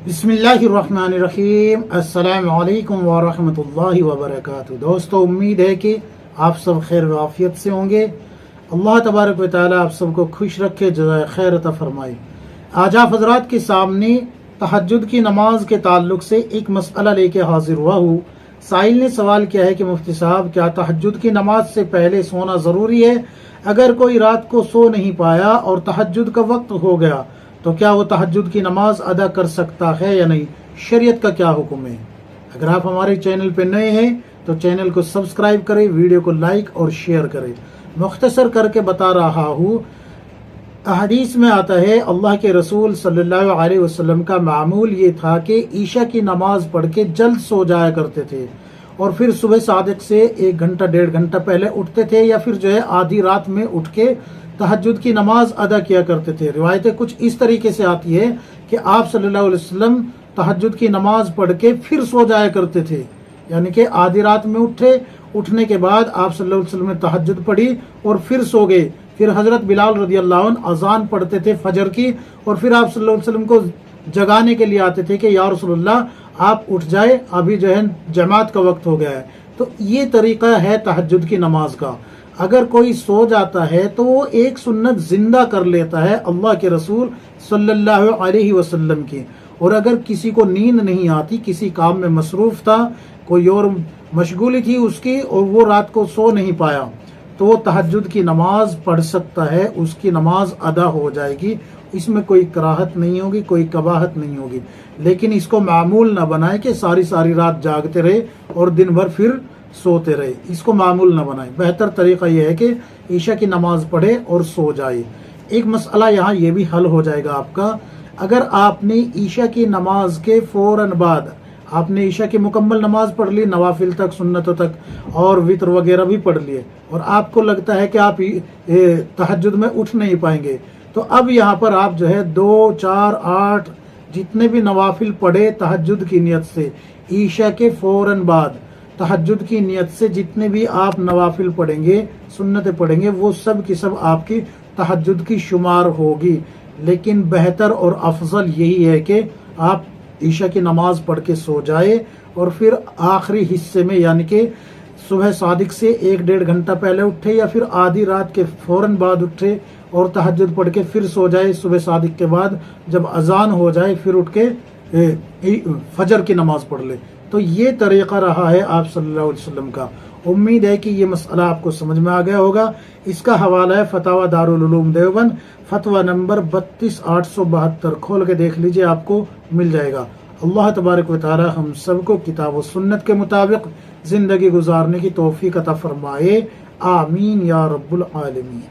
बिस्मिल्लाहिर्रहमानिर्रहीम। अस्सलाम वालेकुम वरहमतुल्लाहि वबरकातुहू। दोस्तों, उम्मीद है कि आप सब खैर व आफियत से होंगे। अल्लाह तबारक व तआला आप सबको खुश रखे, जज़ाए खैर अता फरमाए। आज आप हजरात के सामने तहज्जुद की नमाज के ताल्लुक से एक मसला लेके हाजिर हुआ हूँ। साइल ने सवाल किया है कि मुफ्ती साहब, क्या तहज्जुद की नमाज से पहले सोना ज़रूरी है? अगर कोई रात को सो नहीं पाया और तहज्जुद का वक्त हो गया तो क्या वो तहज्जुद की नमाज अदा कर सकता है या नहीं? शरीयत का क्या हुक्म है? अगर आप हमारे चैनल पे नए हैं तो चैनल को सब्सक्राइब करें, वीडियो को लाइक और शेयर करें। मुख्तसर करके बता रहा हूँ। हदीस में आता है, अल्लाह के रसूल सल्लल्लाहु अलैहि वसल्लम का मामूल ये था कि ईशा की नमाज पढ़ के जल्द सो जाया करते थे और फिर सुबह सादिक से 1 घंटा 1.5 घंटा पहले उठते थे, या फिर जो है आधी रात में उठ के तहज्जुद की नमाज अदा किया करते थे। रिवायतें कुछ इस तरीके से आती है कि आप सल्लल्लाहु अलैहि वसल्लम तहज्जुद की नमाज पढ़ के फिर सो जाया करते थे, यानी कि आधी रात में उठने के बाद आप सल्लल्लाहु अलैहि वसल्लम ने तहज्जुद पढ़ी और फिर सो गए। फिर हजरत बिलाल रदियल्लाहु अन्हु अजान पढ़ते थे फजर की, और फिर आप सल्लल्लाहु अलैहि वसल्लम को जगाने के लिए आते थे कि या रसूलुल्लाह, आप उठ जाए, अभी जो है जमात का वक्त हो गया है। तो ये तरीका है तहज्जुद की नमाज का। अगर कोई सो जाता है तो वो एक सुन्नत जिंदा कर लेता है अल्लाह के रसूल सल्लल्लाहु अलैहि वसल्लम की। और अगर किसी को नींद नहीं आती, किसी काम में मसरूफ था, कोई और मशगूली थी उसकी, और वो रात को सो नहीं पाया, तो वो तहज्जुद की नमाज पढ़ सकता है, उसकी नमाज अदा हो जाएगी। इसमें कोई कराहत नहीं होगी, कोई कबाहत नहीं होगी। लेकिन इसको मामूल ना बनाए कि सारी सारी रात जागते रहे और दिन भर फिर सोते रहे। इसको मामूल ना बनाए। बेहतर तरीका यह है कि ईशा की नमाज पढ़े और सो जाए। एक मसला यहाँ ये भी हल हो जाएगा आपका। अगर आपने ईशा की नमाज के फौरन बाद आपने ईशा की मुकम्मल नमाज पढ़ ली, नवाफिल तक, सुन्नतों तक और वित्र वगैरह भी पढ़ लिए, और आपको लगता है कि आप तहज्जुद में उठ नहीं पाएंगे, तो अब यहाँ पर आप जो है 2, 4, 8 जितने भी नवाफिल पढ़े तहज्जुद की नियत से, ईशा के फौरन बाद तहज्जुद की नियत से जितने भी आप नवाफिल पढ़ेंगे, सुन्नतें पढ़ेंगे, वो सब की सब आपकी तहज्जुद की शुमार होगी। लेकिन बेहतर और अफजल यही है कि आप ईशा की नमाज पढ़ के सो जाए और फिर आखिरी हिस्से में, यानी कि सुबह सादिक से 1-1.5 घंटा पहले उठे, या फिर आधी रात के फौरन बाद उठे और तहज्जुद पढ़ के फिर सो जाए। सुबह सादिक के बाद जब अजान हो जाए फिर उठ के फजर की नमाज पढ़ ले। तो ये तरीका रहा है आप सल्लल्लाहु अलैहि वसल्लम का। उम्मीद है कि ये मसला आपको समझ में आ गया होगा। इसका हवाला है फतावा दारुल उलूम देवबंद, फतवा नंबर 32,872। खोल के देख लीजिए, आपको मिल जाएगा। अल्लाह तबारक व तआला हम सबको किताब व सुन्नत के मुताबिक जिंदगी गुजारने की तौफीक अता फरमाए। आमीन या रब्बुल आलमीन।